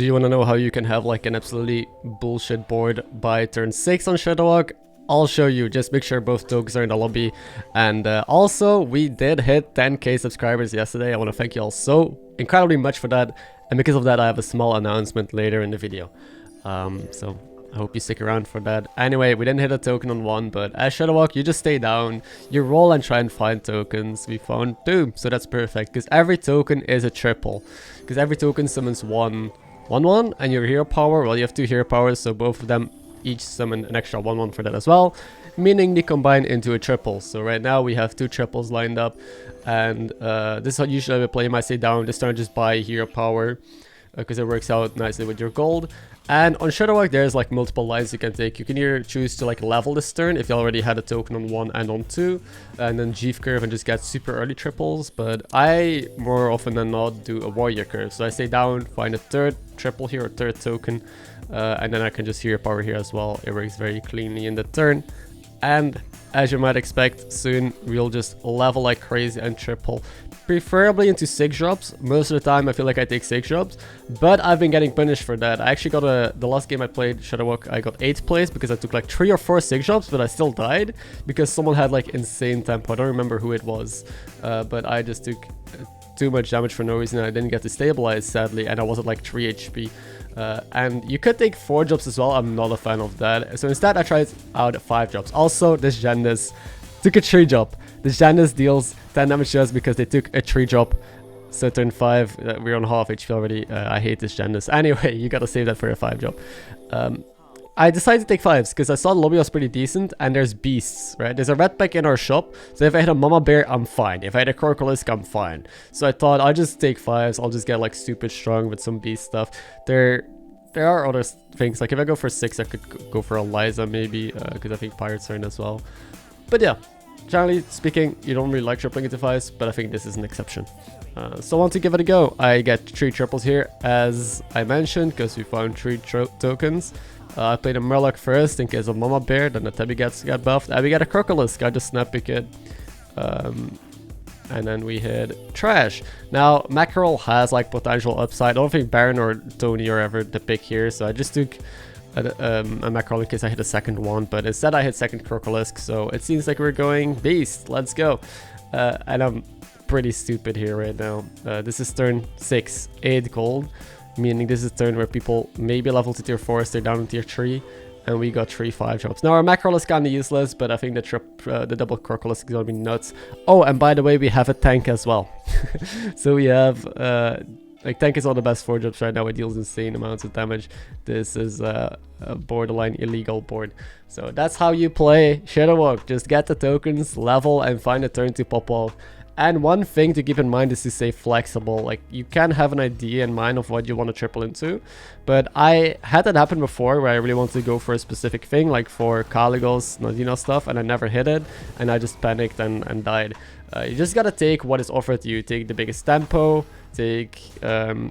Do you want to know how you can have like an absolutely bullshit board by turn 6 on Shadowwalk? I'll show you. Just make sure both dogs are in the lobby. And also, we did hit 10k subscribers yesterday. I want to thank you all so incredibly much for that. And because of that, I have a small announcement later in the video. So I hope you stick around for that. Anyway, we didn't hit a token on 1, but as Shadowwalk, you just stay down, you roll and try and find tokens. We found 2, so that's perfect, because every token is a triple. Because every token summons 1/1, and your hero power, well, you have 2 hero powers, so both of them each summon an extra 1/1 for that as well, meaning they combine into a triple. So right now we have 2 triples lined up, and this is how usually I would play my stay down. This turn just buy hero power, because it works out nicely with your gold. And on Shadowwalk there's like multiple lines you can take. You can either choose to like level this turn if you already had a token on 1 and on 2, and then Jeeve curve and just get super early triples. But I more often than not do a warrior curve, so I stay down, find a 3rd triple here, or 3rd token, and then I can just hero power here as well. It works very cleanly in the turn. And as you might expect, soon we'll just level like crazy and triple, preferably into 6 drops. Most of the time I feel like I take 6 drops, but I've been getting punished for that. I actually got the last game I played Shadowwalk, I got 8th place because I took like 3 or 4 6 drops, but I still died because someone had like insane tempo. I don't remember who it was, but I just took too much damage for no reason. I didn't get to stabilize, sadly, and I was at like 3 HP. And you could take 4 drops as well. I'm not a fan of that, so instead I tried out 5 drops. Also, this Janus took a 3 drop. This Janus deals 10 damage to us because they took a 3 drop. So turn 5, we're on half HP already. I hate this Janus. Anyway, you gotta save that for a 5 drop. I decided to take 5s because I saw the lobby was pretty decent, and there's beasts, right? There's a red pack in our shop, so if I hit a mama bear, I'm fine. If I hit a crocolisk, I'm fine. So I thought I'll just take 5s. I'll just get like stupid strong with some beast stuff. There are other things, like if I go for 6, I could go for a Lyssa maybe, because I think pirates are in as well. But yeah, generally speaking, you don't really like tripling into 5s, but I think this is an exception. So I want to give it a go. I get 3 triples here, as I mentioned, because we found 3 tokens. I played a Murloc first in case of Mama Bear, then the Tabby got buffed, and we got a Crocolisk. I just snap pick it. And then we hit Trash. Now, Mackerel has like potential upside. I don't think Baron or Tony are ever the pick here, so I just took a Mackerel in case I hit a 2nd one, but instead I hit 2nd Crocolisk, so it seems like we're going Beast. Let's go. And I'm pretty stupid here right now. This is turn 6, 8 gold, meaning this is a turn where people maybe level to tier 4, stay down in tier 3, and we got 3 5 drops. Now our Mackerel is kind of useless, but I think the double Crocolisk is gonna be nuts. Oh, and by the way, we have a tank as well. So we have like tank is all the best 4 drops right now. It deals insane amounts of damage. This is a borderline illegal board. So that's how you play Shadowwalk. Just get the tokens, level, and find a turn to pop off. And one thing to keep in mind is to stay flexible. Like, you can have an idea in mind of what you want to triple into, but I had that happen before where I really wanted to go for a specific thing, like for Caligos, Nadino stuff, and I never hit it, and I just panicked and died. You just gotta take what is offered to you. Take the biggest tempo, take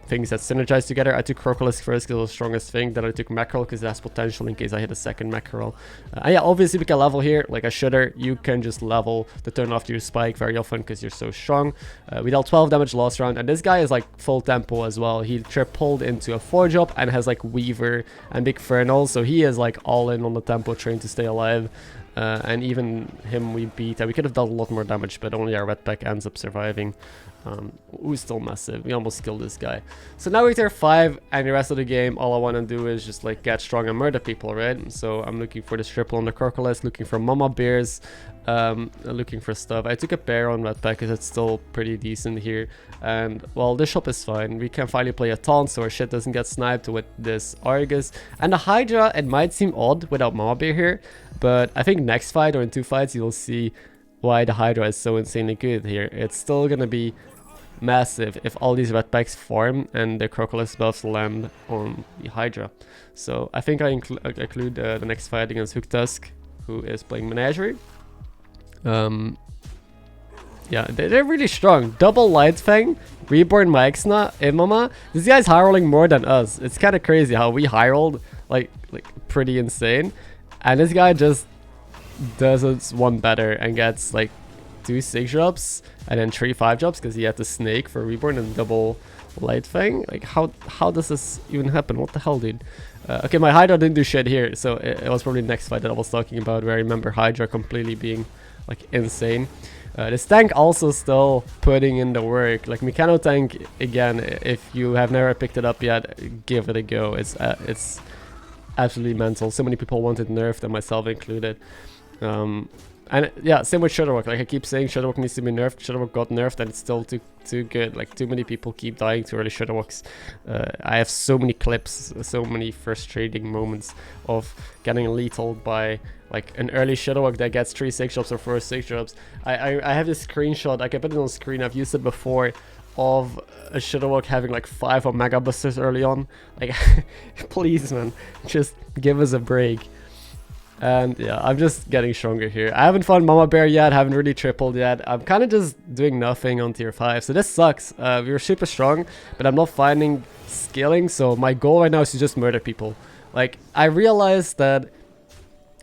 things that synergize together. I took Crocolisk first because it was the strongest thing. Then I took Mackerel because it has potential in case I hit a 2nd Mackerel. And yeah, obviously we can level here. Like a Shudder, you can just level the turn after your spike very often because you're so strong. We dealt 12 damage last round, and this guy is like full tempo as well. He tripled into a 4 drop and has like Weaver and Big Fernal, so he is like all in on the tempo train to stay alive. And even him we beat, and we could have done a lot more damage, but only our red pack ends up surviving. Who's still massive. We almost killed this guy. So now we're tier 5, and the rest of the game, all I want to do is just like get strong and murder people, right? So I'm looking for this triple on the Crocolisk, looking for Mama Bears, looking for stuff. I took a bear on red pack because it's still pretty decent here. And well, this shop is fine. We can finally play a taunt so our shit doesn't get sniped with this Argus. And the Hydra, it might seem odd without Mama Bear here, but I think next fight or in 2 fights you'll see why the Hydra is so insanely good here. It's still gonna be massive if all these red packs farm and the Crocolisk buffs land on the Hydra. So I think I include the next fight against Hooktusk, who is playing Menagerie. Yeah, they're really strong. Double Lightfang, Reborn Maexna, Imama. This guy's high rolling more than us. It's kind of crazy how we high rolled like pretty insane, and this guy just does it one better and gets like 2 6 drops and then 3 5 drops because he had the snake for Reborn and double light thing. Like how does this even happen? What the hell, dude? Okay, my Hydra didn't do shit here, so it was probably the next fight that I was talking about, where I remember Hydra completely being like insane. This tank also still putting in the work. Like Mechano tank, again, if you have never picked it up yet, give it a go. It's absolutely mental. So many people want it nerfed, and myself included. And yeah, same with Shudderwock. Like I keep saying, Shudderwock needs to be nerfed. Shudderwock got nerfed, and it's still too good. Like too many people keep dying to early Shudderwocks. I have so many clips, so many frustrating moments of getting lethal by like an early Shudderwock that gets 3 6 drops or 4 6 drops. I have this screenshot. I can put it on screen. I've used it before, of a Shudderwock having like 5 Omega Busters early on. Like, please, man, just give us a break. And yeah, I'm just getting stronger here. I haven't found Mama Bear yet, haven't really tripled yet. I'm kind of just doing nothing on tier 5, so this sucks. We were super strong, but I'm not finding scaling, so my goal right now is to just murder people. Like, I realized that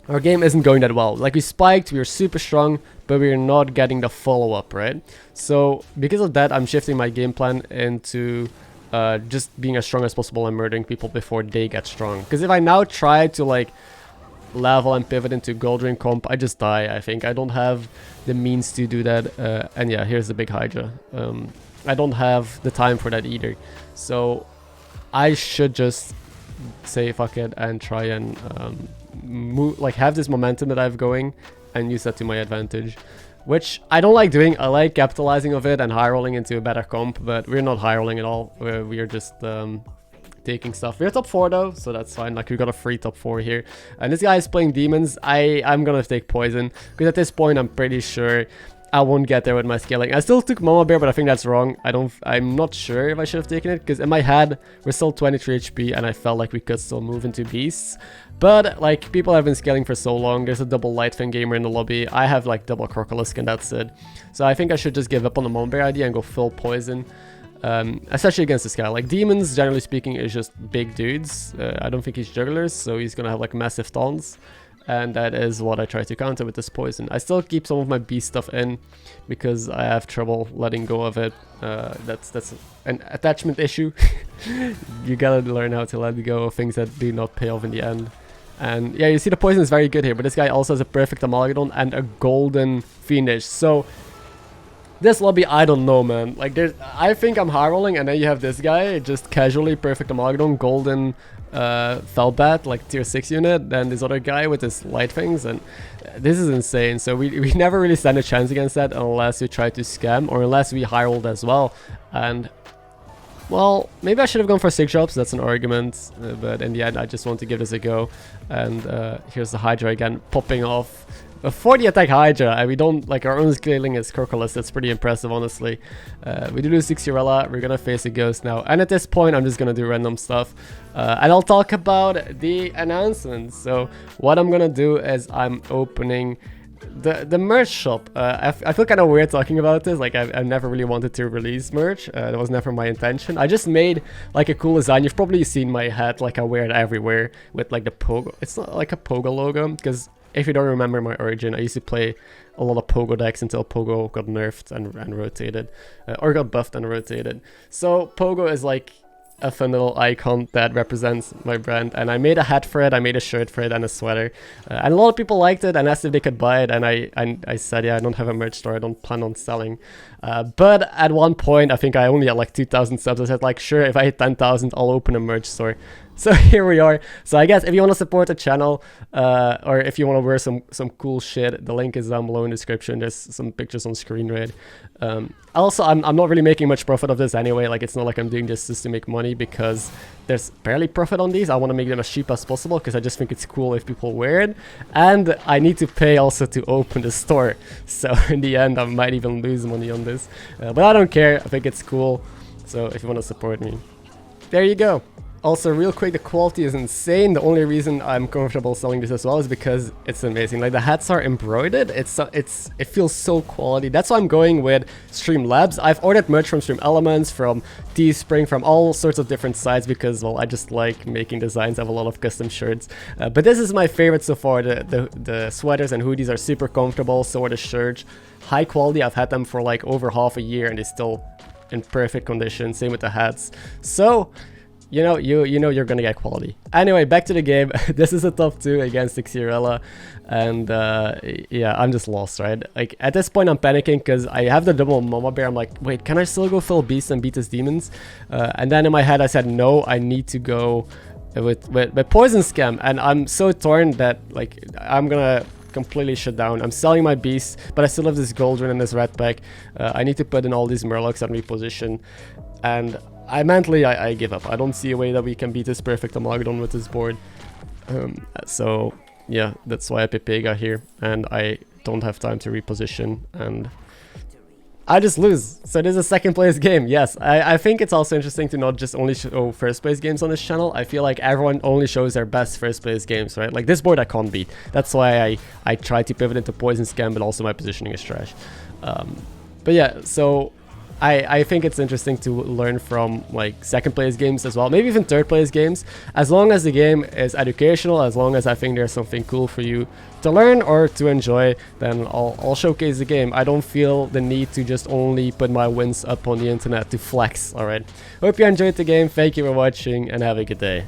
our game isn't going that well. Like, we spiked, we were super strong, but we're not getting the follow-up, right? So, because of that, I'm shifting my game plan into just being as strong as possible and murdering people before they get strong. Because if I now try to, like, level and pivot into gold ring comp, I just die. I think I don't have the means to do that, and yeah, here's the big Hydra. I don't have the time for that either, so I should just say fuck it and try and move, like have this momentum that I have going and use that to my advantage, which I don't like doing. I like capitalizing of it and high rolling into a better comp, but we're not high rolling at all. We're just taking stuff. We're top 4 though, so that's fine. Like, we got a free top 4 here, and this guy is playing demons. I'm gonna take poison, because at this point I'm pretty sure I won't get there with my scaling. I still took Mama Bear, but I think that's wrong. I'm not sure if I should have taken it, because in my head we're still 23 HP and I felt like we could still move into beasts. But like, people have been scaling for so long. There's a double Lightfang gamer in the lobby. I have like double Crocolisk and that's it. So I think I should just give up on the Mama Bear idea and go full poison. Especially against this guy. Like, demons, generally speaking, is just big dudes. I don't think he's jugglers, so he's gonna have like massive taunts, and that is what I try to counter with this poison. I still keep some of my beast stuff in because I have trouble letting go of it. That's an attachment issue. You gotta learn how to let go of things that do not pay off in the end. And yeah, you see the poison is very good here, but this guy also has a perfect Amalgadon and a golden Fiendish. So this lobby, I don't know, man. Like, I think I'm high rolling, and then you have this guy just casually perfect Amalgadon, golden Firebat, like tier 6 unit, then this other guy with his light things, and this is insane. So we never really stand a chance against that unless we try to scam, or unless we high rolled as well. And well, maybe I should have gone for 6 drops, that's an argument, but in the end I just want to give this a go. And here's the Hydra again popping off. A 40 attack Hydra, and we don't, like, our own scaling is Crocolisk. That's pretty impressive, honestly. We do 6 Urella, we're gonna face a ghost now, and at this point I'm just gonna do random stuff, and I'll talk about the announcements. So what I'm gonna do is I'm opening the merch shop. I feel kind of weird talking about this. Like, I've never really wanted to release merch. That was never my intention. I just made like a cool design. You've probably seen my hat, like I wear it everywhere with like the Pogo. It's not like a Pogo logo, because if you don't remember my origin, I used to play a lot of Pogo decks until Pogo got nerfed and rotated, or got buffed and rotated. So Pogo is like a fun little icon that represents my brand, and I made a hat for it, I made a shirt for it, and a sweater, and a lot of people liked it and asked if they could buy it, and I said, yeah, I don't have a merch store, I don't plan on selling. But at one point, I think I only had like 2,000 subs. I said, like, sure, if I hit 10,000, I'll open a merch store. So here we are. So I guess if you want to support the channel, or if you want to wear some cool shit, the link is down below in the description. There's some pictures on screen, right? Also, I'm not really making much profit of this anyway. Like, it's not like I'm doing this just to make money, because there's barely profit on these. I want to make them as cheap as possible, because I just think it's cool if people wear it. And I need to pay also to open the store. So in the end, I might even lose money on this. But I don't care. I think it's cool. So if you want to support me, there you go. Also, real quick, the quality is insane. The only reason I'm comfortable selling this as well is because it's amazing. Like, the hats are embroidered. It feels so quality. That's why I'm going with Streamlabs. I've ordered merch from Stream Elements, from Teespring, from all sorts of different sites, because, well, I just like making designs. I have a lot of custom shirts. But this is my favorite so far. The sweaters and hoodies are super comfortable. So are the shirts. High quality. I've had them for like over half a year and they still in perfect condition. Same with the hats. So you know you're gonna get quality. Anyway, back to the game. This is a top 2 against Nicholena, and yeah, I'm just lost, right? Like at this point I'm panicking because I have the double Mama Bear. I'm like, wait, can I still go full beast and beat his demons? And then in my head I said, no, I need to go with Poison Scam, and I'm so torn that like I'm gonna completely shut down. I'm selling my beast, but I still have this Goldrun and this red pack. I need to put in all these Murlocs and reposition, and I give up. I don't see a way that we can beat this perfect Amagadon with this board. So yeah, that's why I pick Pega here, and I don't have time to reposition, and I just lose. So this is a second place game. Yes, I think it's also interesting to not just only show first place games on this channel. I feel like everyone only shows their best first place games, right? Like this board I can't beat. That's why I try to pivot into Poison Scam, but also my positioning is trash. But yeah, so I think it's interesting to learn from like second place games as well, maybe even third place games, as long as the game is educational, as long as I think there's something cool for you to learn or to enjoy, then I'll showcase the game. I don't feel the need to just only put my wins up on the internet to flex. Alright, hope you enjoyed the game, thank you for watching, and have a good day.